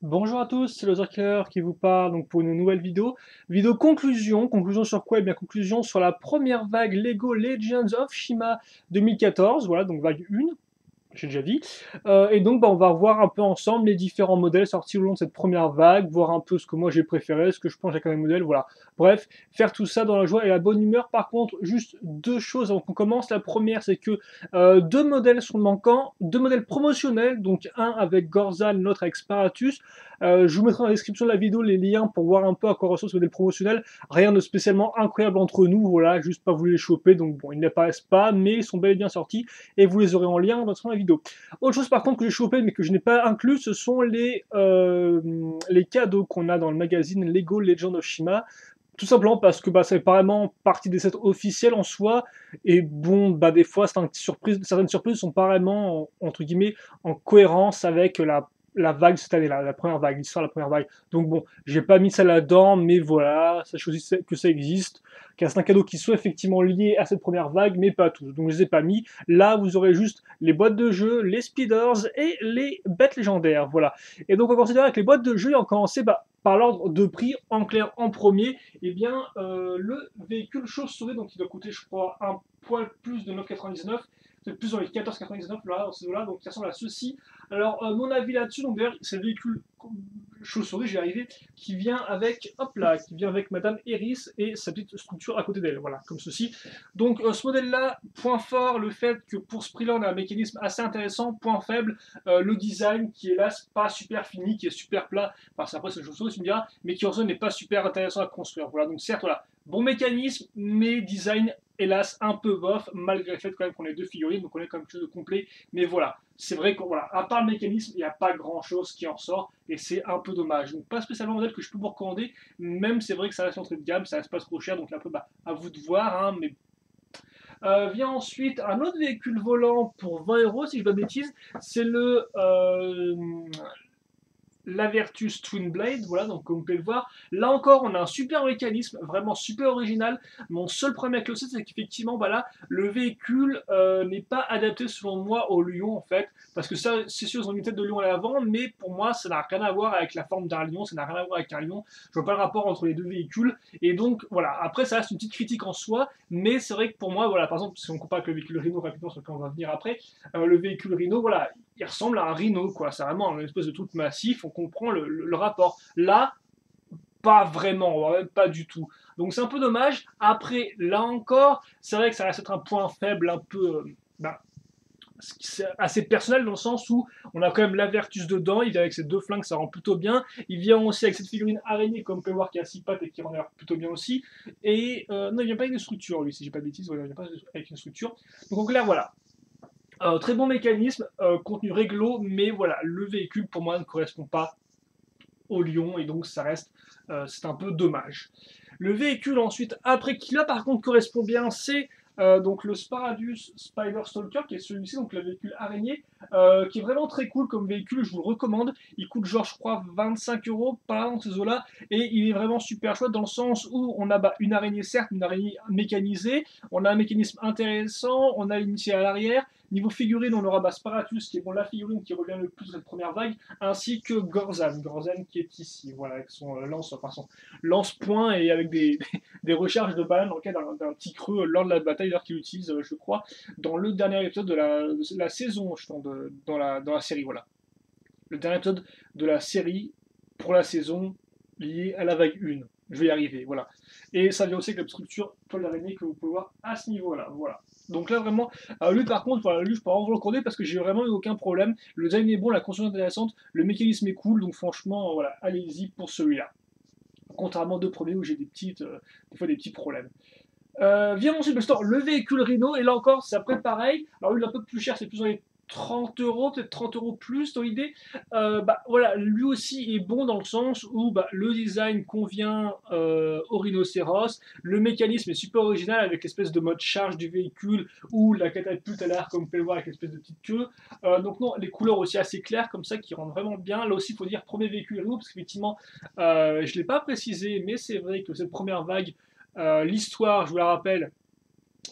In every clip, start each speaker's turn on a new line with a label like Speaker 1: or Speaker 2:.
Speaker 1: Bonjour à tous, c'est le Zerker qui vous parle donc pour une nouvelle vidéo. Vidéo conclusion. Conclusion sur quoi? Eh bien, conclusion sur la première vague Lego Legends of Shima 2014. Voilà, donc vague 1, j'ai déjà dit. Et donc, bah, on va revoir un peu ensemble les différents modèles sortis au long de cette première vague, voir un peu ce que moi j'ai préféré, ce que je pense avec un modèle, voilà. Bref, faire tout ça dans la joie et la bonne humeur. Par contre, juste deux choses avant qu'on commence. La première, c'est que deux modèles sont manquants, deux modèles promotionnels, donc un avec Gorzal, l'autre avec Sparatus. Je vous mettrai dans la description de la vidéo les liens pour voir un peu à quoi ressemble ce modèle promotionnel. Rien de spécialement incroyable entre nous, voilà, juste pas voulu les choper, donc bon, ils n'apparaissent pas, mais ils sont bel et bien sortis et vous les aurez en lien dans la vidéo. Autre chose par contre que j'ai chopé mais que je n'ai pas inclus, ce sont les cadeaux qu'on a dans le magazine Lego Legend of Shima. Tout simplement parce que bah, c'est vraiment partie des sets officiels en soi. Et bon, bah, des fois, certaines surprises sont pas vraiment, entre guillemets, en cohérence avec la vague cette année-là, la première vague, l'histoire de la première vague. Donc bon, j'ai pas mis ça là-dedans, mais voilà, sachez aussi que ça existe. Car c'est un cadeau qui soit effectivement lié à cette première vague, mais pas tous. Donc je les ai pas mis. Là, vous aurez juste les boîtes de jeux, les speeders et les bêtes légendaires. Voilà. Et donc on va considérer avec les boîtes de jeux, et on va commencer par l'ordre de prix en clair en premier. Eh bien, le véhicule chauve-souris, donc il doit coûter, je crois, un poil plus de 9,99. C'est plus dans les 14,99 là, dans ces eaux-là, donc il ressemble à ceci. Alors, mon avis là-dessus, donc d'ailleurs, c'est le véhicule chauve-souris, j'y arrivé, qui vient avec, hop là, qui vient avec Madame Eris et sa petite structure à côté d'elle, voilà, comme ceci. Donc, ce modèle-là, point fort, le fait que pour ce prix-là, on a un mécanisme assez intéressant, point faible, le design qui est là, pas super fini, qui est super plat, enfin, après, c'est une chauve-souris, tu me diras, mais qui en soi n'est pas super intéressant à construire, voilà, donc certes, voilà, bon mécanisme, mais design hélas un peu bof, malgré le fait quand même qu'on ait deux figurines, donc on est quand même quelque chose de complet. Mais voilà, c'est vrai que voilà, à part le mécanisme, il n'y a pas grand chose qui en sort, et c'est un peu dommage. Donc pas spécialement un modèle que je peux vous recommander, même c'est vrai que ça reste entrée de gamme, ça reste pas trop cher, donc un peu bah, à vous de voir, hein, mais vient ensuite un autre véhicule volant pour 20 euros, si je ne dis pas de bêtises. C'est la Vertus Twin Blade, voilà, donc comme vous pouvez le voir, là encore on a un super mécanisme, vraiment super original. Mon seul problème avec le set, c'est qu'effectivement, bah là, le véhicule n'est pas adapté selon moi au lion en fait, parce que ça, c'est sûr, ils ont une tête de lion à l'avant, mais pour moi, ça n'a rien à voir avec la forme d'un lion, ça n'a rien à voir avec un lion, je vois pas le rapport entre les deux véhicules, et donc voilà, après ça reste une petite critique en soi, mais c'est vrai que pour moi, voilà, par exemple, si on compare avec le véhicule Rhino rapidement, sur lequel on va venir après, le véhicule Rhino, voilà, il ressemble à un rhino, quoi. C'est vraiment un espèce de truc massif, on comprend le rapport. Là, pas vraiment, même pas du tout. Donc c'est un peu dommage. Après, là encore, c'est vrai que ça reste être un point faible, un peu. Bah, c'est assez personnel dans le sens où on a quand même la Vertus dedans, il vient avec ses deux flingues, ça rend plutôt bien. Il vient aussi avec cette figurine araignée, comme on peut voir, qui a 6 pattes et qui rend l'air plutôt bien aussi. Et non, il vient pas avec une structure, lui, si j'ai pas de bêtises, voilà, il vient pas avec une structure. Donc en clair, voilà, très bon mécanisme, contenu réglo, mais voilà, le véhicule pour moi ne correspond pas au Lion et donc ça reste, c'est un peu dommage. Le véhicule ensuite, après qui là par contre correspond bien, c'est donc le Sparatus Spider Stalker qui est celui-ci, donc le véhicule araignée, qui est vraiment très cool comme véhicule, je vous le recommande. Il coûte genre je crois 25 euros par là dans ces eaux-là et il est vraiment super chouette dans le sens où on a bah, une araignée certes, une araignée mécanisée, on a un mécanisme intéressant, on a l'initial à l'arrière. Niveau figurine, on aura bah, Sparatus qui est bon la figurine qui revient le plus de cette première vague, ainsi que Gorzan, Gorzan qui est ici, voilà, avec son lance, enfin son lance-point et avec des recharges de balles dans le cas d'un petit creux lors de la bataille, d'ailleurs qu'il utilise, je crois, dans le dernier épisode de la saison, je pense, dans la série, voilà. Le dernier épisode de la série pour la saison liée à la vague 1. Je vais y arriver, voilà. Et ça vient aussi avec la structure toile d'araignée que vous pouvez voir à ce niveau-là, voilà. Donc là vraiment, lui par contre, voilà, lui je peux vraiment vous le recorder parce que j'ai vraiment eu aucun problème. Le design est bon, la construction est intéressante, le mécanisme est cool, donc franchement, voilà, allez-y pour celui-là. Contrairement aux deux premiers où j'ai des fois des petits problèmes. Vient ensuite le véhicule Rhino, et là encore, c'est après pareil. Alors, lui, il est un peu plus cher, c'est plus dans les 30 euros, peut-être 30 euros plus dans l'idée. Bah, voilà, lui aussi est bon dans le sens où bah, le design convient au rhinocéros, le mécanisme est super original avec l'espèce de mode charge du véhicule ou la catapulte à l'air, comme vous pouvez le voir avec l'espèce de petite queue. Donc, non, les couleurs aussi assez claires comme ça qui rendent vraiment bien. Là aussi, il faut dire premier véhicule Rhino, parce qu'effectivement, je ne l'ai pas précisé, mais c'est vrai que cette première vague. L'histoire, je vous la rappelle,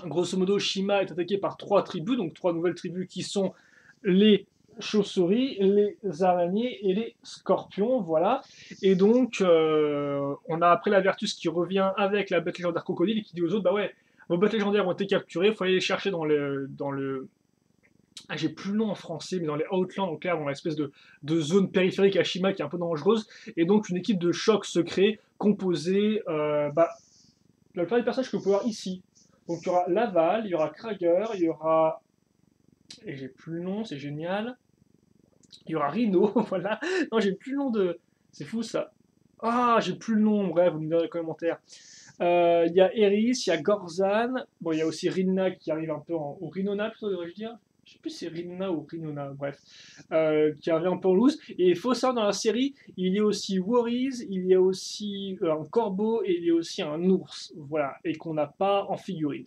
Speaker 1: grosso modo, Shima est attaqué par trois tribus, donc trois nouvelles tribus qui sont les chauves-souris, les araignées et les scorpions, voilà. Et donc, on a après la Vertus qui revient avec la bête légendaire crocodile et qui dit aux autres, bah ouais, vos bêtes légendaires ont été capturées, il faut aller les chercher dans le. Ah, j'ai plus le nom en français, mais dans les Outlands, donc là, dans l'espèce de zone périphérique à Shima qui est un peu dangereuse. Et donc, une équipe de choc secret composée, la plupart des personnages que vous pouvez voir ici. Donc, il y aura Laval, il y aura Krager, il y aura. Et j'ai plus le nom, c'est génial. Il y aura Rhino, voilà. Non, j'ai plus le nom de. C'est fou ça. Ah, j'ai plus le nom, bref, vous me direz dans les commentaires. Il y a Eris, il y a Gorzan. Bon, il y a aussi Rinna qui arrive un peu en. Ou Rinona, plutôt, devrais-je dire. Je sais plus si c'est Rinna ou Rinona, bref. Qui arrive un peu en loose. Et il faut savoir, dans la série, il y a aussi Worries, il y a aussi un corbeau et il y a aussi un ours. Voilà. Et qu'on n'a pas en figurine.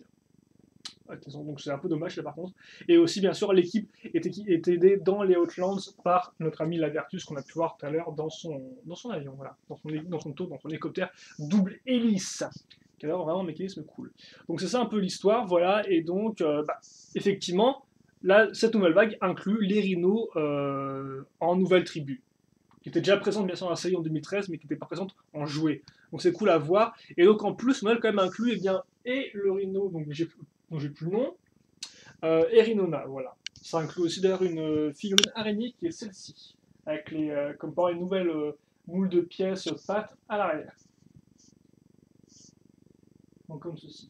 Speaker 1: Donc c'est un peu dommage là par contre. Et aussi bien sûr l'équipe est aidée dans les Outlands par notre ami Lavertus qu'on a pu voir tout à l'heure dans son avion, voilà, dans son hélicoptère double hélice. Qui a vraiment un mécanisme cool. Donc c'est ça un peu l'histoire, voilà, et donc effectivement, là, cette nouvelle vague inclut les rhinos en nouvelle tribu, qui était déjà présente bien sûr dans la série en 2013, mais qui n'était pas présente en jouet. Donc c'est cool à voir. Et donc en plus, Noël quand même inclut et le rhino, donc j'ai plus le nom, et Rhinona, voilà. Ça inclut aussi d'ailleurs une figurine araignée qui est celle-ci, avec comme par une nouvelle moule de pièces pattes à l'arrière. Donc comme ceci.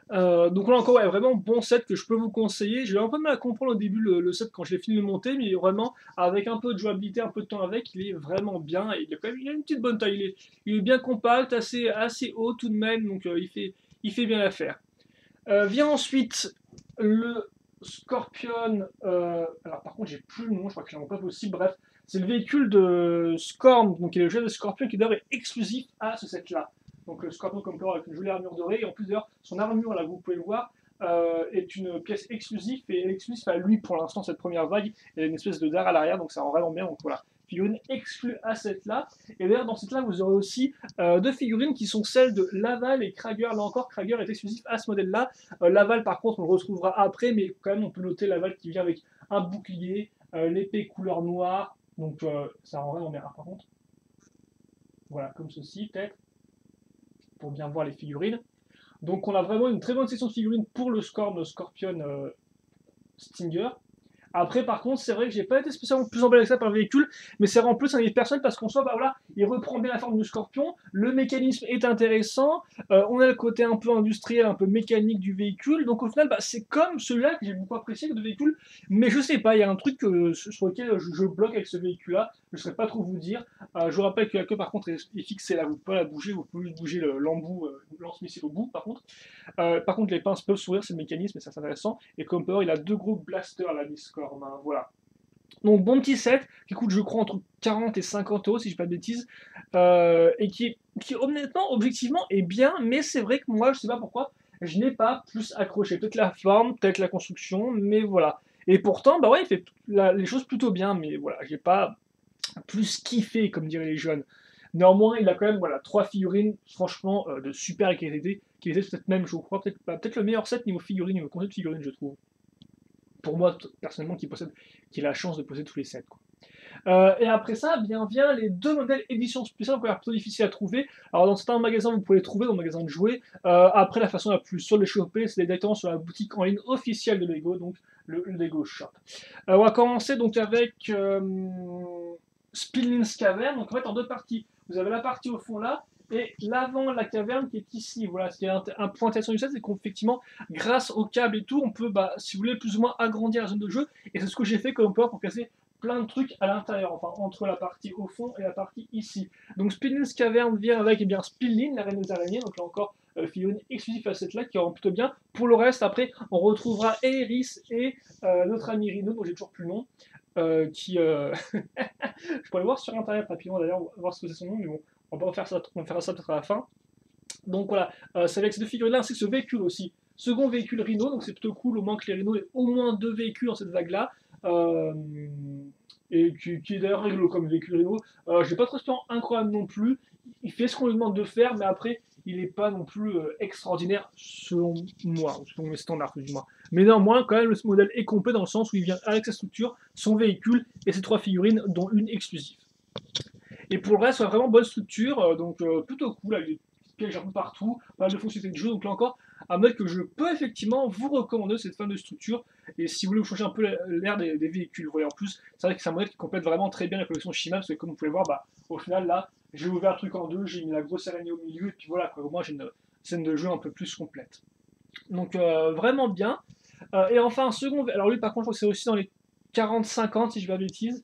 Speaker 1: Donc là encore, ouais, vraiment bon set que je peux vous conseiller. J'ai eu un peu de mal à comprendre au début le set quand je l'ai fini de monter, mais vraiment, avec un peu de jouabilité, un peu de temps avec, il est vraiment bien. Et il a une petite bonne taille. Il est bien compact, assez haut tout de même, donc il fait bien l'affaire. Vient ensuite le Scorpion. Alors par contre, j'ai plus le nom, je crois que c'est pas possible. Bref, c'est le véhicule de Scorn, donc il est le jeu de Scorpion qui d'ailleurs est exclusif à ce set-là. Donc le Scorpion Conqueror avec une jolie armure dorée, et en plus d'ailleurs, son armure, là vous pouvez le voir, est une pièce exclusive, et elle est exclusive à lui pour l'instant, cette première vague. Il y a une espèce de dard à l'arrière, donc ça rend vraiment bien. Donc voilà, figurine exclue à cette là. Et d'ailleurs, dans cette là, vous aurez aussi deux figurines qui sont celles de Laval et Krager. Là encore, Krager est exclusif à ce modèle là. Laval, par contre, on le retrouvera après, mais quand même, on peut noter Laval qui vient avec un bouclier, l'épée couleur noire, donc ça rend vraiment bien. Par contre, voilà, comme ceci, peut-être, pour bien voir les figurines. Donc on a vraiment une très bonne section de figurines pour le Scorpion Stinger. Après, par contre, c'est vrai que j'ai pas été spécialement plus emballé que ça par le véhicule, mais c'est en plus un personnel parce qu'en soit, voilà, il reprend bien la forme du scorpion, le mécanisme est intéressant, on a le côté un peu industriel, un peu mécanique du véhicule, donc au final, c'est comme celui-là que j'ai beaucoup apprécié de véhicule, mais je sais pas, il y a un truc sur lequel je bloque avec ce véhicule-là, je ne saurais pas trop vous dire. Je vous rappelle que la queue, par contre, est fixée là, vous pouvez la bouger, vous pouvez bouger l'embout, lance-missile au bout, par contre. Par contre, les pinces peuvent s'ouvrir, c'est le mécanisme, et ça c'est intéressant. Et comme power, il a deux gros blasters, la Discord. Hein, voilà. Donc, bon petit set qui coûte, je crois, entre 40 et 50 euros, si je ne dis pas de bêtises. Et qui, honnêtement, objectivement, est bien, mais c'est vrai que moi, je ne sais pas pourquoi, je n'ai pas plus accroché. Peut-être la forme, peut-être la construction, mais voilà. Et pourtant, bah ouais, il fait les choses plutôt bien, mais voilà, j'ai pas plus kiffé, comme diraient les jeunes. Néanmoins, il a quand même voilà, 3 figurines, franchement, de super qualité, qui étaient peut-être même, je crois, peut-être le meilleur set niveau figurines, niveau concept de figurines, je trouve. Pour moi, personnellement, qui a la chance de posséder tous les sets. Quoi. Et après ça, vient les deux modèles édition spéciale, encore plutôt difficiles à trouver. Alors dans certains magasins, vous pouvez les trouver, dans le magasin de jouets. Après, la façon la plus sûre de les choper, c'est directement sur la boutique en ligne officielle de Lego, donc le Lego Shop. On va commencer donc avec Spillins Cavern, donc en fait en deux parties. Vous avez la partie au fond là, et l'avant de la caverne qui est ici. Voilà, ce qui est un point intéressant du set, c'est qu'effectivement, grâce au câble et tout, on peut, si vous voulez, plus ou moins agrandir la zone de jeu, et c'est ce que j'ai fait comme pouvoir pour casser plein de trucs à l'intérieur, enfin entre la partie au fond et la partie ici. Donc Spillins Cavern vient avec Spillin, la reine des araignées, donc là encore figurine exclusive à cette là qui rend plutôt bien. Pour le reste, après, on retrouvera Eris et notre ami Rhino, dont j'ai toujours plus le nom, qui... je pourrais le voir sur internet rapidement d'ailleurs, voir ce que c'est son nom, mais bon, on va faire ça peut-être à la fin. Donc voilà, c'est avec ces deux figurines là, ainsi que ce véhicule aussi. Second véhicule Rhino, donc c'est plutôt cool, au moins que les Rhino aient au moins deux véhicules dans cette vague-là. Et qui est d'ailleurs rigolo comme véhicule Rhino. Je n'ai pas trop espérant incroyable non plus. Il fait ce qu'on lui demande de faire, mais après, il n'est pas non plus extraordinaire selon moi, selon mes standards, du moins. mais néanmoins, quand même, ce modèle est complet dans le sens où il vient avec sa structure, son véhicule et ses 3 figurines, dont une exclusive. Et pour le reste, c'est vraiment bonne structure, donc plutôt cool, avec des petites pièges un peu partout, pas mal de fonctionnalités de jeu, donc là encore, un modèle que je peux effectivement vous recommander, cette fan de structure, et si vous voulez vous changer un peu l'air des véhicules, vous voyez, en plus, c'est vrai que c'est un modèle qui complète vraiment très bien la collection Shima, parce que comme vous pouvez voir, bah, au final, là, j'ai ouvert le truc en deux, j'ai mis la grosse araignée au milieu, et puis voilà, quoi, au moins j'ai une scène de jeu un peu plus complète. Donc vraiment bien. Et enfin, un second, alors lui par contre, je crois que c'est aussi dans les 40-50 si je ne dis pas de bêtises.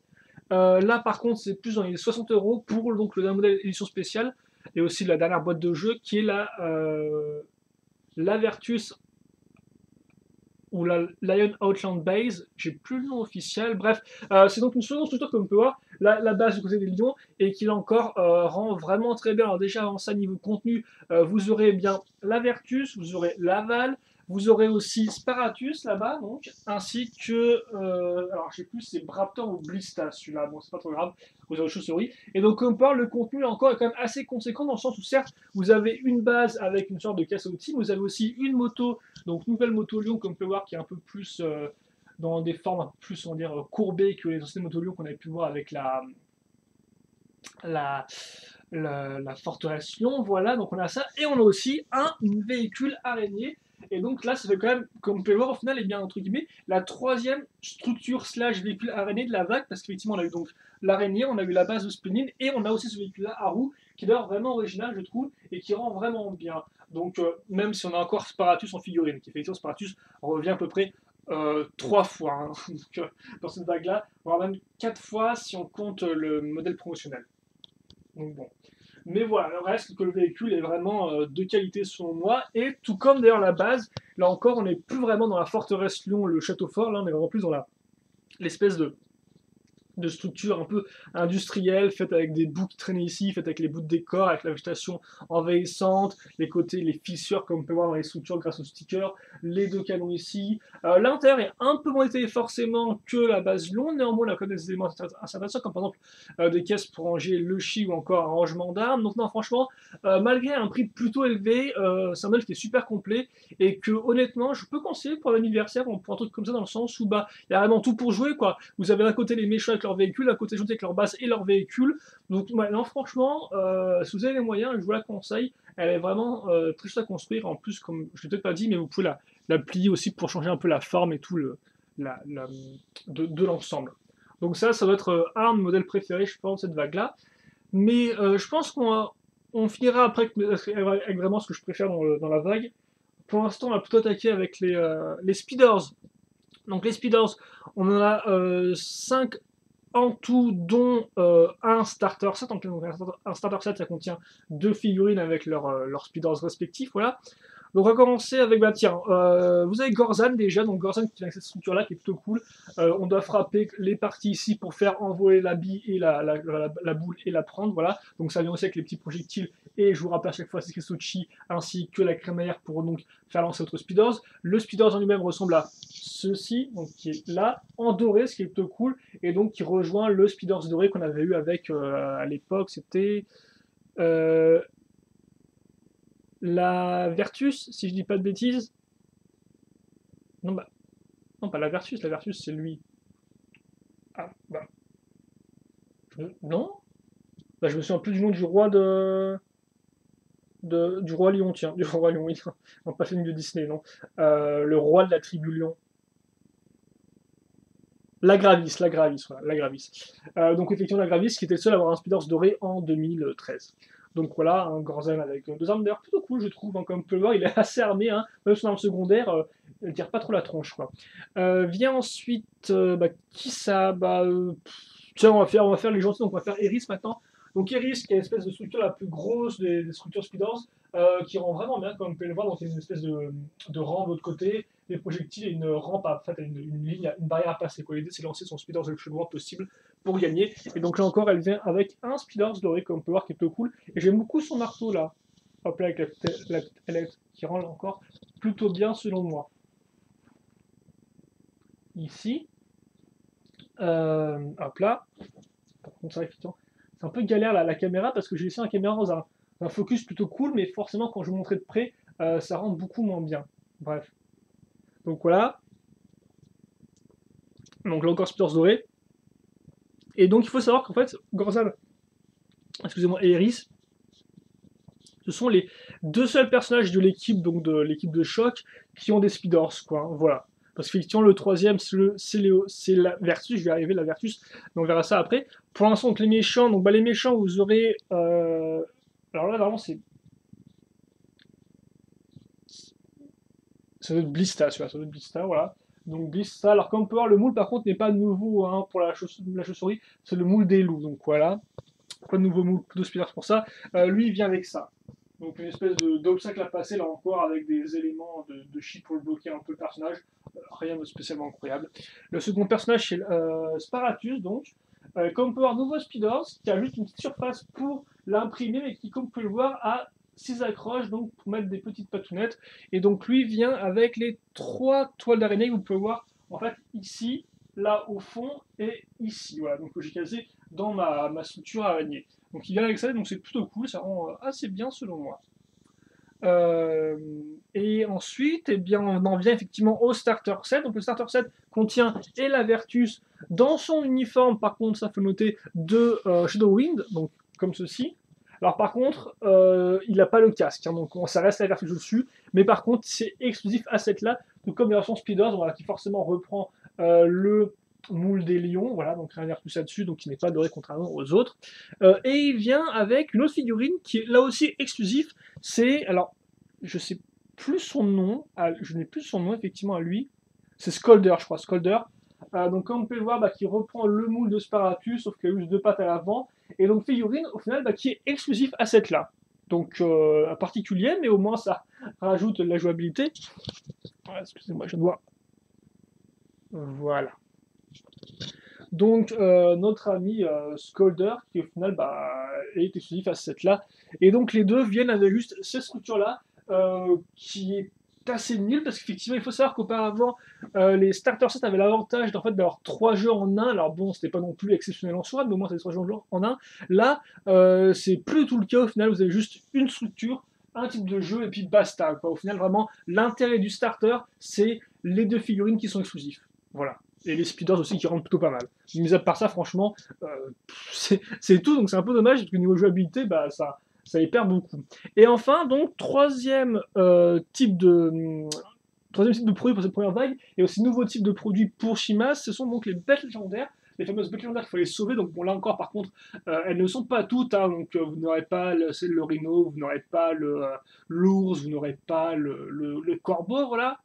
Speaker 1: Là par contre, c'est plus dans les 60 € pour donc, le dernier modèle édition spéciale et aussi la dernière boîte de jeu qui est la Vertus ou la Lion Outland Base, j'ai plus le nom officiel, bref, c'est donc une seconde structure comme on peut voir, la base du côté des lions, et qui là encore rend vraiment très bien. Alors déjà avant ça, niveau contenu, vous aurez bien la Vertus, vous aurez l'Aval, vous aurez aussi Sparatus là-bas, donc, ainsi que, alors je sais plus, c'est Braptor ou Blista celui-là, bon c'est pas trop grave, vous avez autre chose, oui. Et donc comme on parle, le contenu encore est quand même assez conséquent dans le sens où certes, vous avez une base avec une sorte de caisse outil, vous avez aussi une moto, donc nouvelle moto Lyon comme on peut voir qui est un peu plus dans des formes un peu plus on va dire courbées que les anciennes motos Lyon qu'on avait pu voir avec la, la forteresse Lyon, voilà, donc on a ça, et on a aussi un véhicule araignée, et donc là ça fait quand même, comme on peut le voir au final, et bien entre guillemets, la troisième structure slash véhicule araignée de la vague, parce qu'effectivement on a eu donc l'araignée, on a eu la base de Spinning, et on a aussi ce véhicule-là à roue, qui est d'ailleurs vraiment original je trouve, et qui rend vraiment bien. Donc même si on a encore Sparatus en figurine, qui effectivement Sparatus revient à peu près 3 fois hein, donc, dans cette vague-là, voire même 4 fois si on compte le modèle promotionnel. Donc bon. Mais voilà, le reste, que le véhicule est vraiment de qualité selon moi, et tout comme d'ailleurs la base, là encore, on n'est plus vraiment dans la forteresse Lyon, le château fort, là on est vraiment plus dans l'espèce de structure un peu industrielle, faite avec des bouts qui traînaient ici, faite avec les bouts de décor, avec la végétation envahissante, les côtés, les fissures comme on peut voir dans les structures grâce aux stickers, les deux canons ici. L'intérieur est un peu moins détaillé forcément que la base Lyon, néanmoins on a quand même des éléments intéressants comme par exemple des caisses pour ranger le chi ou encore un rangement d'armes. Donc non, franchement, malgré un prix plutôt élevé, c'est un modèle qui est super complet et que honnêtement je peux conseiller pour l'anniversaire pour un truc comme ça dans le sens où bah il y a vraiment tout pour jouer quoi. Vous avez d'un côté les méchants avec leur véhicule, d'un côté gentil avec leur base et leur véhicule. Donc ouais, non franchement, si vous avez les moyens, je vous la conseille. Elle est vraiment très chouette à construire. En plus, comme je l'ai peut-être pas dit, mais vous pouvez la plier aussi pour changer un peu la forme et tout de l'ensemble. Donc ça doit être un de mes modèles préférés, je pense, cette vague-là. Mais je pense qu'on finira après avec vraiment ce que je préfère dans la vague. Pour l'instant, on va plutôt attaquer avec les speeders. Donc les speeders, on en a 5 en tout, dont un starter set. Donc un starter set, ça contient 2 figurines avec leurs speeders respectifs. Voilà. Donc on va commencer avec, bah tiens, vous avez Gorzan déjà, donc Gorzan qui est avec cette structure-là qui est plutôt cool. On doit frapper les parties ici pour faire envoler la bille et la boule et la prendre, voilà. Donc ça vient aussi avec les petits projectiles, et je vous rappelle à chaque fois c'est Kesuchi ainsi que la crémaillère pour donc faire lancer votre speeders. Le speeders en lui-même ressemble à ceci, donc qui est là, en doré, ce qui est plutôt cool, et donc qui rejoint le speeders doré qu'on avait eu avec, à l'époque, c'était... la Vertus, si je dis pas de bêtises. Non, bah, non, pas la Vertus c'est lui. Ah, bah. Non. Bah, je me souviens plus du nom du roi du roi lion, tiens. Du roi lion, oui. Non, pas film de Disney, non. Le roi de la tribu lion. La Gravis, voilà, la Gravis. Donc effectivement, la Gravis qui était le seul à avoir un Speeders doré en 2013. Donc voilà, un Gorzen avec 2 armes d'ailleurs plutôt cool, je trouve. Hein, comme on peut le voir, il est assez armé, hein, même son arme secondaire, elle tire pas trop la tronche. Quoi. Vient ensuite, bah, qui ça bah, tiens, on va faire les gentils, donc on va faire Eris maintenant. Donc Eris, qui est l'espèce de structure la plus grosse des structures Speeders, qui rend vraiment bien, comme on peut le voir, donc il y a une espèce de rang de l'autre côté, des projectiles et une rampe, en fait, une ligne, une barrière à passer. L'idée, c'est de lancer son Speeders le plus loin possible pour gagner. Et donc là encore, elle vient avec un Speeders doré, comme on peut voir, qui est plutôt cool. Et j'aime beaucoup son marteau là, hop là, avec la palette, qui rend là encore plutôt bien selon moi. Ici, hop là, par contre, c'est un peu galère la caméra parce que j'ai laissé la caméra dans un focus plutôt cool, mais forcément, quand je vous montrais de près, ça rend beaucoup moins bien. Bref. Donc voilà. Donc là encore Speeders doré. Et donc il faut savoir qu'en fait, Gorzal, excusez-moi, et Eris, ce sont les deux seuls personnages de l'équipe, donc de l'équipe de choc, qui ont des Speeders, quoi. Voilà. Parce qu'effectivement, le troisième, c'est la Vertus, je vais arriver, la Vertus, mais on verra ça après. Pour l'instant, donc les méchants, donc bah, les méchants, vous aurez. Alors là, normalement, c'est. Ça doit être Blista, celui-là, ça doit être Blista, voilà. Donc Blista, alors comme on peut voir, le moule par contre n'est pas nouveau hein, pour la chauve-souris, c'est le moule des loups, donc voilà. Pas de nouveau moule de Speeders pour ça. Lui, il vient avec ça. Donc une espèce d'obstacle à passer là encore avec des éléments de chi pour le bloquer un peu le personnage. Rien de spécialement incroyable. Le second personnage c'est Sparatus donc. Comme on peut voir nouveau Speeders qui a juste une petite surface pour l'imprimer mais qui comme on peut le voir a 6 accroches donc pour mettre des petites patounettes. Et donc lui vient avec les 3 toiles d'araignée que vous pouvez voir en fait ici, là au fond et ici. Voilà donc j'ai casé dans ma structure araignée. Donc il vient avec ça, donc c'est plutôt cool, ça rend assez bien selon moi. Et ensuite, eh bien, on en vient effectivement au starter set. Donc le starter set contient et la Vertus dans son uniforme, par contre, ça faut noter, de Shadowwind, donc comme ceci. Alors par contre, il n'a pas le casque, hein, donc ça reste la Vertus dessus, mais par contre c'est exclusif à cette là, tout comme la version Speeders, voilà, qui forcément reprend le moule des lions, voilà, donc rien Vertus là-dessus, donc il n'est pas doré contrairement aux autres. Et il vient avec une autre figurine qui est là aussi exclusif, c'est, alors, je sais plus son nom, je n'ai plus son nom effectivement à lui, c'est Scolder, je crois, Scolder. Donc comme on peut le voir, bah, qui reprend le moule de Sparatus, sauf qu'il a juste 2 pattes à l'avant, et donc figurine au final bah, qui est exclusif à cette là. Donc particulier, mais au moins ça rajoute de la jouabilité. Excusez-moi, je dois. Voilà. Donc notre ami Scolder, qui au final bah, est exclusif à cette là. Et donc les deux viennent avec juste cette structure-là, qui est assez nulle, parce qu'effectivement il faut savoir qu'auparavant les starter sets avaient l'avantage en fait, d'avoir 3 jeux en un. Alors bon, c'était pas non plus exceptionnel en soi, mais au moins c'est 3 jeux en un. Là, c'est plus tout le cas, au final vous avez juste une structure, un type de jeu, et puis basta, quoi. Au final, vraiment, l'intérêt du starter, c'est les 2 figurines qui sont exclusifs. Voilà. Et les speeders aussi qui rentrent plutôt pas mal. Mais à part ça, franchement, c'est tout. Donc c'est un peu dommage parce que niveau jouabilité, bah, ça y perd beaucoup. Et enfin, donc, troisième type de produit pour cette première vague, et aussi nouveau type de produit pour Shimas, ce sont donc les bêtes légendaires. Les fameuses bêtes légendaires qu'il faut les sauver. Donc bon, là encore, par contre, elles ne sont pas toutes. Hein, donc vous n'aurez pas le rhino, vous n'aurez pas l'ours, vous n'aurez pas le corbeau, voilà.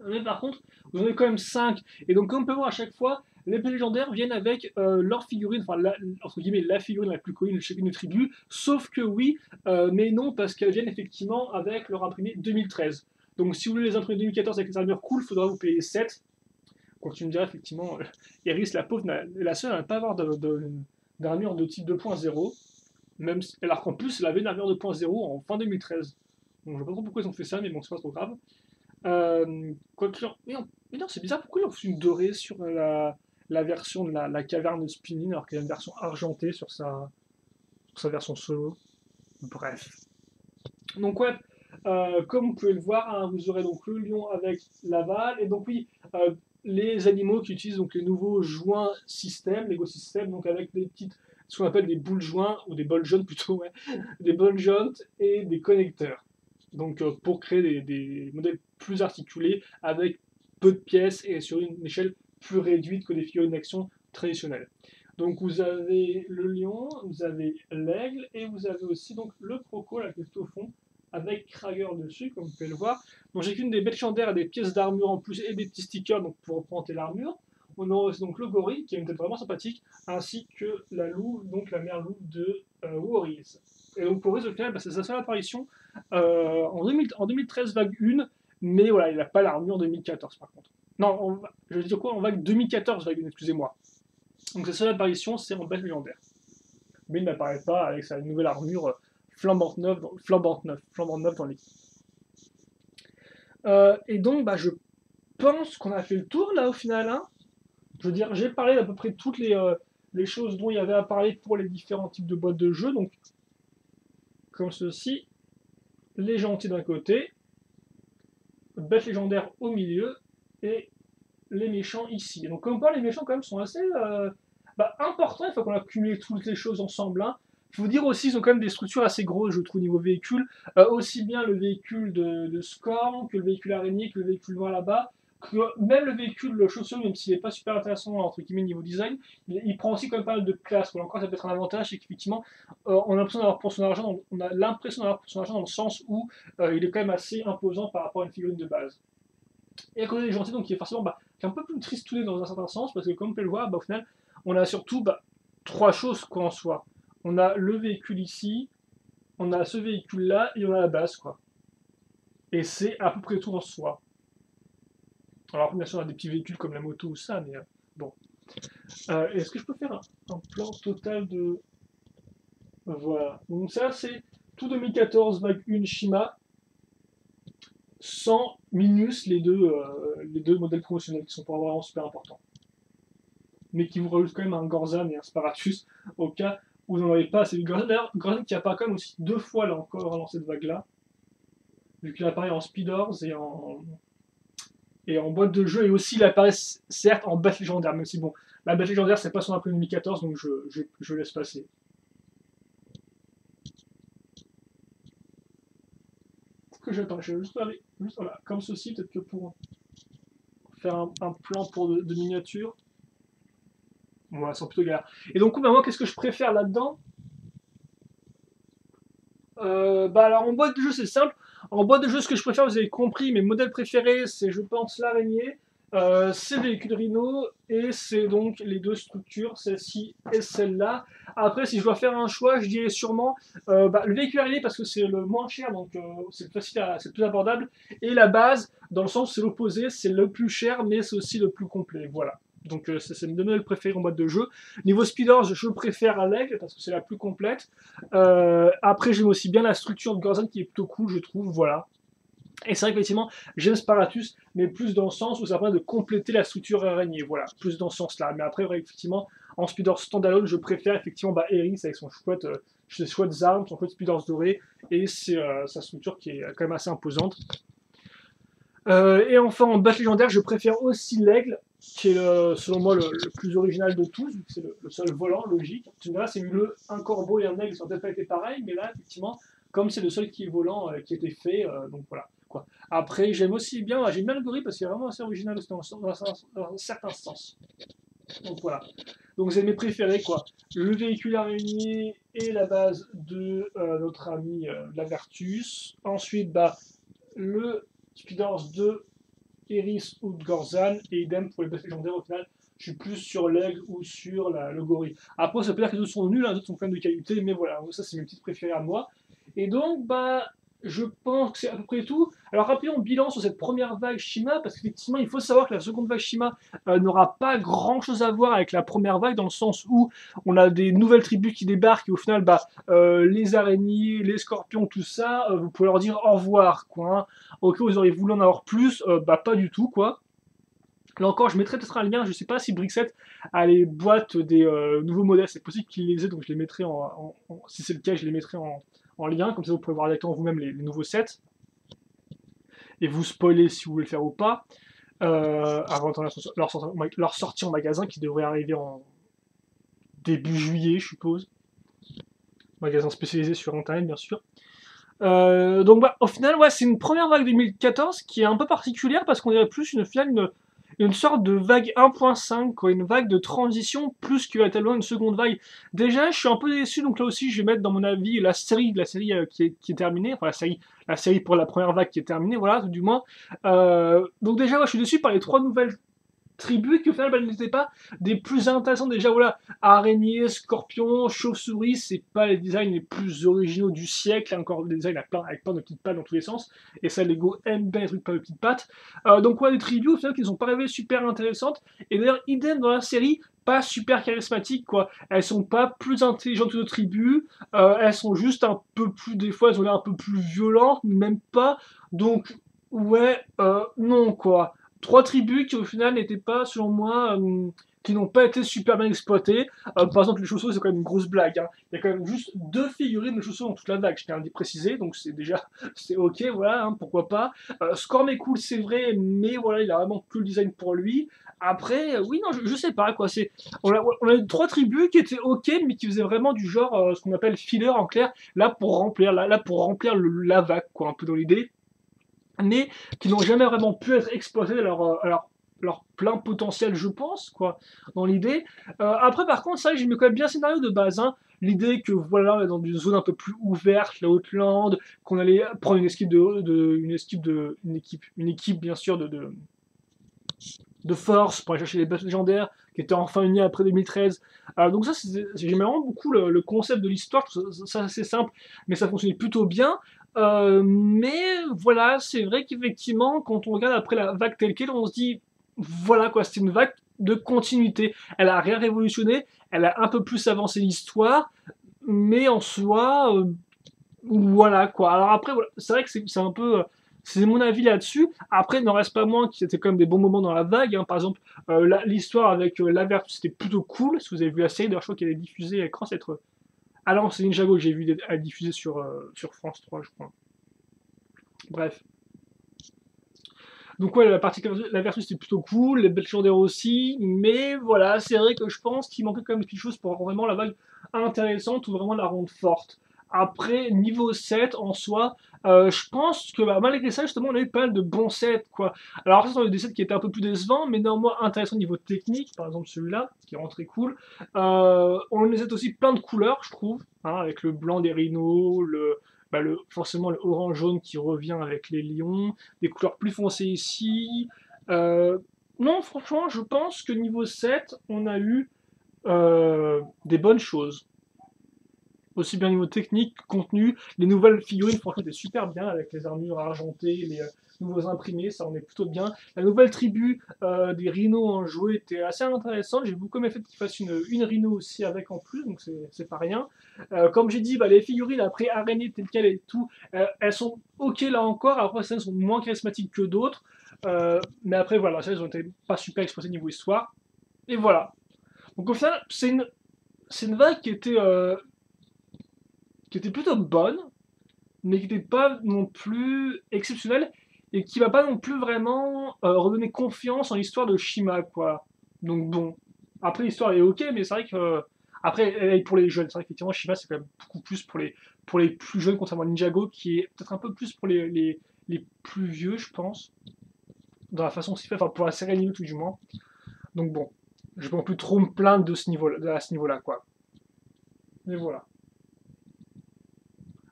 Speaker 1: Mais par contre, vous en avez quand même 5. Et donc, comme on peut voir à chaque fois, les bêtes légendaires viennent avec leur figurine, enfin, entre guillemets, la figurine la plus connue de chacune des tribus. Sauf que oui, mais non, parce qu'elles viennent effectivement avec leur imprimé 2013. Donc, si vous voulez les imprimer 2014 avec les armures cool, il faudra vous payer 7. Quand tu me diras, effectivement, Iris, la pauvre, la seule à ne pas avoir d'armure de type 2.0. Même alors qu'en plus, elle avait une armure 2.0 en fin 2013. Donc, je ne sais pas trop pourquoi ils ont fait ça, mais bon, c'est pas trop grave. Mais non, c'est bizarre, pourquoi ils ont fait une dorée sur la version de la caverne de Spinning alors qu'il y a une version argentée sur sa version solo. Bref. Donc ouais, comme vous pouvez le voir, hein, vous aurez donc le lion avec l'aval, et donc oui, les animaux qui utilisent donc les nouveaux joints système, Lego système, donc avec des petites, ce qu'on appelle des boules joints, ou des bols jaunes plutôt, ouais, des bols jaunes et des connecteurs. Donc pour créer des modèles plus articulés avec peu de pièces et sur une échelle plus réduite que des figurines d'action traditionnelles. Donc vous avez le lion, vous avez l'aigle et vous avez aussi donc le croco là qui est tout au fond avec Krager dessus comme vous pouvez le voir. Donc j'ai qu'une des bêtes légendaires et des pièces d'armure en plus et des petits stickers donc pour représenter l'armure. On aura aussi donc le gorille qui est une tête vraiment sympathique ainsi que la louve, donc la mère louve de Warriors. Et donc pour Warriors au final bah, c'est sa seule apparition en 2013 vague 1, mais voilà, il n'a pas l'armure 2014 par contre. Non, je veux dire quoi, en vague 2014 vague 1, excusez-moi. Donc sa seule apparition, c'est en bête légendaire. Mais il n'apparaît pas avec sa nouvelle armure flambante neuve dans l'équipe. Et donc, bah, je pense qu'on a fait le tour là au final. Hein. Je veux dire, j'ai parlé d'à peu près toutes les choses dont il y avait à parler pour les différents types de boîtes de jeux. Donc, comme ceci, les gentils d'un côté, bête légendaire au milieu, et les méchants ici. Et donc comme quoi les méchants quand même sont assez importants, une fois qu'on a cumulé toutes les choses ensemble. Hein. Il faut dire aussi qu'ils ont quand même des structures assez grosses, je trouve, niveau véhicule. Aussi bien le véhicule de Scorn, que le véhicule araignée, que le véhicule noir là-bas, que même le véhicule le chaussure, même s'il n'est pas super intéressant entre guillemets niveau design, il prend aussi quand même pas mal de place. Quoi. Encore ça peut être un avantage, c'est qu'effectivement on a l'impression d'avoir pour son argent, on a l'impression d'avoir pour son argent dans le sens où il est quand même assez imposant par rapport à une figurine de base. Et à côté des gentils, donc qui est forcément qui est un peu plus tristouné dans un certain sens, parce que comme on peut le voir, au final, on a surtout trois choses quoi, en soi. On a le véhicule ici, on a ce véhicule-là, et on a la base, quoi. Et c'est à peu près tout en soi. Alors bien sûr, on a des petits véhicules comme la moto ou ça, mais bon. Est-ce que je peux faire un plan total de... Voilà. Donc ça, c'est tout 2014, vague 1 Shima, sans minus les deux modèles promotionnels qui sont pas vraiment super importants. Mais qui vous rajoutent quand même un Gorzan et un Sparatus au cas où vous n'en avez pas. C'est le Gorzan d'ailleurs, Gorzan qui apparaît quand même aussi 2 fois là encore dans cette vague-là. Vu qu'il apparaît en Speeders et en boîte de jeu, et aussi il apparaît certes en bête légendaire, même si bon, la bête légendaire c'est pas son après 2014, donc je laisse passer. Je vais juste aller voilà, comme ceci, peut-être que pour faire un plan pour de miniature. Bon, elles sont plutôt galères. Et donc, moi, qu'est-ce que je préfère là-dedans alors, en boîte de jeu, c'est simple. En boîte de jeu, ce que je préfère, vous avez compris, mes modèles préférés, c'est, je pense, l'araignée, c'est le véhicule Rhino, et c'est donc les deux structures, celle-ci et celle-là. Après, si je dois faire un choix, je dirais sûrement le véhicule araignée, parce que c'est le moins cher, donc c'est facile, c'est le plus abordable, et la base, dans le sens où c'est l'opposé, c'est le plus cher, mais c'est aussi le plus complet. Voilà. Donc c'est mes deux modèles préférés en boîte de jeu. Niveau speeders, je préfère à l'aigle parce que c'est la plus complète. Après, j'aime aussi bien la structure de Gorzan qui est plutôt cool, je trouve. Voilà. Et c'est vrai qu'effectivement, j'aime Sparatus, mais plus dans le sens où ça permet de compléter la structure araignée. Voilà, plus dans ce sens-là. Mais après, effectivement, en speeders standalone, je préfère effectivement Eris avec ses chouettes armes, son chouette speeders doré et sa structure qui est quand même assez imposante. Et enfin, en bête légendaire, je préfère aussi l'aigle, qui est selon moi le plus original de tous, vu que c'est le seul volant, logique. Tu me diras, c'est mieux un corbeau et un aigle, ça n'aurait peut-être pas été pareil, mais là, effectivement, comme c'est le seul qui est volant qui a été fait, donc voilà. Quoi. Après, j'aime bien le gorille parce qu'il est vraiment assez original dans un certain sens. Donc voilà. Donc c'est mes préférés, quoi. Le véhicule araignée et la base de notre ami Lavertus. Ensuite, le Speeders de Eris ou de Gorzan, et idem pour les bêtes légendaires. Au final, je suis plus sur l'aigle ou sur le gorille. Après, ça peut dire que les autres sont nuls, les autres sont pleins de qualité, mais voilà, ça c'est mes petites préférées à moi. Et donc, je pense que c'est à peu près tout. Alors, rappelons bilan sur cette première vague Shima, parce qu'effectivement, il faut savoir que la seconde vague Shima n'aura pas grand chose à voir avec la première vague, dans le sens où on a des nouvelles tribus qui débarquent, et au final, les araignées, les scorpions, tout ça, vous pouvez leur dire au revoir, quoi. Hein. Ok, vous auriez voulu en avoir plus, pas du tout, quoi. Là encore, je mettrai peut-être un lien, je sais pas si Brickset a les boîtes des nouveaux modèles, c'est possible qu'il les ait, donc je les mettrai si c'est le cas, je les mettrai en lien, comme ça vous pouvez voir directement vous-même les nouveaux sets, et vous spoiler si vous voulez le faire ou pas, avant leur sortie en magasin, qui devrait arriver en début juillet, je suppose. Magasin spécialisé sur internet, bien sûr. Donc au final, ouais, c'est une première vague 2014 qui est un peu particulière, parce qu'on dirait plus une sorte de vague 1.5, quoi, une vague de transition plus que tellement une seconde vague. Déjà, je suis un peu déçu, donc là aussi, je vais mettre dans mon avis la série qui est terminée, enfin la série pour la première vague qui est terminée, voilà, du moins. Donc déjà, je suis déçu par les 3 nouvelles tribus qui au final n'étaient pas des plus intéressants. Déjà voilà, araignée, scorpion, chauve-souris, c'est pas les designs les plus originaux du siècle, encore des designs avec plein de petites pattes dans tous les sens, et ça Lego aime bien les trucs pas de petites pattes. Donc ouais, des tribus au final qui ne sont pas révélées super intéressantes, et d'ailleurs idem dans la série, pas super charismatiques quoi, elles sont pas plus intelligentes que d'autres tribus, elles sont juste un peu plus, des fois elles ont l'air un peu plus violentes, même pas, donc ouais, non quoi. 3 tribus qui au final n'étaient pas, selon moi, qui n'ont pas été super bien exploités. Par exemple, les chaussures, c'est quand même une grosse blague, hein. Il y a quand même juste 2 figurines de chaussures dans toute la vague, je tiens à le préciser, donc c'est déjà, c'est ok, voilà, hein, pourquoi pas. Scorm est cool, c'est vrai, mais voilà, il a vraiment que le design pour lui. Après, oui, non, je sais pas, quoi, on a eu 3 tribus qui étaient ok, mais qui faisaient vraiment du genre, ce qu'on appelle filler en clair, là pour remplir la vague, quoi, un peu dans l'idée, mais qui n'ont jamais vraiment pu être exploités à leur plein potentiel, je pense, quoi, dans l'idée. Après, par contre, ça, j'ai mis quand même bien le scénario de base, hein. L'idée que, voilà, on est dans une zone un peu plus ouverte, la Outland, qu'on allait prendre une équipe, bien sûr, de force pour aller chercher les bêtes légendaires, qui étaient enfin unis après 2013. Donc ça, j'aimais vraiment beaucoup le concept de l'histoire, ça assez simple, mais ça fonctionnait plutôt bien. Mais voilà, c'est vrai qu'effectivement, quand on regarde après la vague telle qu'elle, on se dit, voilà quoi, c'est une vague de continuité. Elle a rien révolutionné, elle a un peu plus avancé l'histoire, mais en soi, voilà quoi. Alors après, voilà, c'est vrai que c'est un peu. C'est mon avis là-dessus. Après, il n'en reste pas moins qu'il y avait quand même des bons moments dans la vague, hein. Par exemple, l'histoire avec la Vertu, c'était plutôt cool. Si vous avez vu la série, d'ailleurs, je crois qu'elle est diffusée à l'écran, c'est être. Ah non, c'est Ninjago que j'ai vu à diffuser sur France 3, je crois. Bref. Donc ouais, la vertu c'était plutôt cool, les belles légendaires aussi, mais voilà, c'est vrai que je pense qu'il manquait quand même quelque chose pour rendre vraiment la vague intéressante ou vraiment la rendre forte. Après, niveau 7 en soi, je pense que malgré ça, justement, on a eu pas mal de bons sets, quoi. Alors, après, on a eu des sets qui étaient un peu plus décevants, mais néanmoins intéressants au niveau technique, par exemple celui-là, qui rend très cool. On a des sets aussi plein de couleurs, je trouve, hein, avec le blanc des rhinos, forcément le orange-jaune qui revient avec les lions, des couleurs plus foncées ici. Euh, non, franchement, je pense que niveau 7, on a eu des bonnes choses. Aussi bien au niveau technique, contenu. Les nouvelles figurines, franchement, étaient super bien avec les armures argentées, les nouveaux imprimés, ça en est plutôt bien. La nouvelle tribu des rhinos en jouet était assez intéressante. J'ai beaucoup aimé le fait qu'ils fassent une rhino aussi avec en plus, donc c'est pas rien. Comme j'ai dit, les figurines après araignée telles quelles et tout, elles sont ok là encore. Après, certaines sont moins charismatiques que d'autres. Mais après, voilà, ça, elles ont été pas super exploitées niveau histoire. Et voilà. Donc au final, c'est une vague qui était plutôt bonne, mais qui n'était pas non plus exceptionnelle, et qui va pas non plus vraiment redonner confiance en l'histoire de Shima, quoi. Donc bon, après l'histoire est ok, mais c'est vrai que après elle est pour les jeunes. C'est vrai qu'effectivement Shima c'est quand même beaucoup plus pour les plus jeunes, contrairement à Ninjago qui est peut-être un peu plus pour les plus vieux, je pense, dans la façon dont c'est fait, enfin pour la série animée tout du moins. Donc bon, je peux plus trop me plaindre de ce niveau-là, quoi. Mais voilà.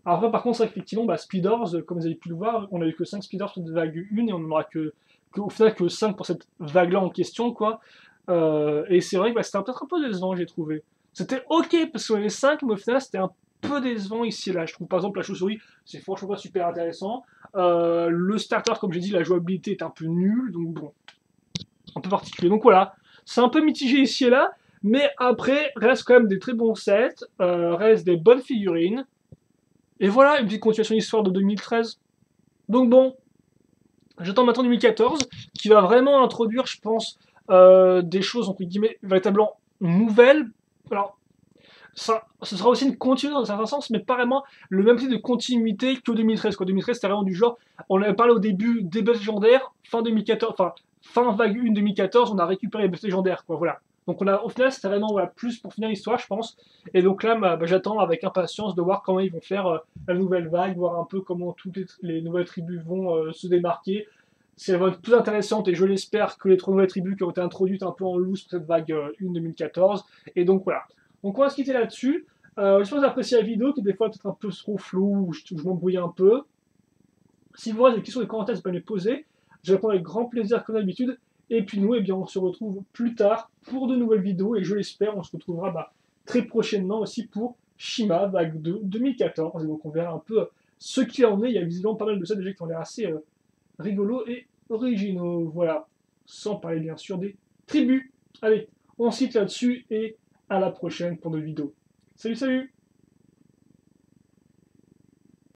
Speaker 1: Alors après, par contre, c'est vrai qu'effectivement, Speeders, comme vous avez pu le voir, on a eu que 5 Speeders sur cette vague 1 et on n'en aura au final que 5 pour cette vague-là en question, quoi. Et c'est vrai que c'était peut-être un peu décevant, j'ai trouvé. C'était ok parce qu'on avait 5, mais au final, c'était un peu décevant ici et là. Je trouve par exemple la chauve-souris, c'est franchement pas super intéressant. Le starter, comme j'ai dit, la jouabilité est un peu nulle, donc bon, un peu particulier. Donc voilà, c'est un peu mitigé ici et là, mais après, reste quand même des très bons sets, reste des bonnes figurines. Et voilà, une petite continuation d'histoire de 2013. Donc bon, j'attends maintenant 2014, qui va vraiment introduire, je pense, des choses, entre guillemets, véritablement nouvelles. Alors, ça, ce sera aussi une continuité dans un certain sens, mais pas vraiment le même type de continuité que 2013. Quoi. 2013, c'était vraiment du genre, on avait parlé au début des bêtes légendaires, fin 2014, enfin, fin vague 1 2014, on a récupéré les bêtes légendaires, quoi, voilà. Donc au final, c'était vraiment voilà, plus pour finir l'histoire, je pense. Et donc là, j'attends avec impatience de voir comment ils vont faire la nouvelle vague, voir un peu comment toutes les nouvelles tribus vont se démarquer. Si elles vont être plus intéressantes, et je l'espère, que les 3 nouvelles tribus qui ont été introduites un peu en loose pour cette vague 1 2014. Et donc voilà. Donc on va se quitter là-dessus. J'espère que vous avez apprécié la vidéo, qui est des fois peut-être un peu trop floue, où je m'embrouille un peu. Si vous avez des questions dans les commentaires, vous pouvez me les poser. Je réponds avec grand plaisir comme d'habitude. Et puis nous, on se retrouve plus tard pour de nouvelles vidéos. Et je l'espère, on se retrouvera très prochainement aussi pour Shima, vague 2 2014. Et donc on verra un peu ce qu'il en est. Il y a visiblement pas mal de ça déjà qui ont l'air assez rigolos et originaux. Voilà. Sans parler bien sûr des tribus. Allez, on cite là-dessus et à la prochaine pour de vidéos. Salut, salut!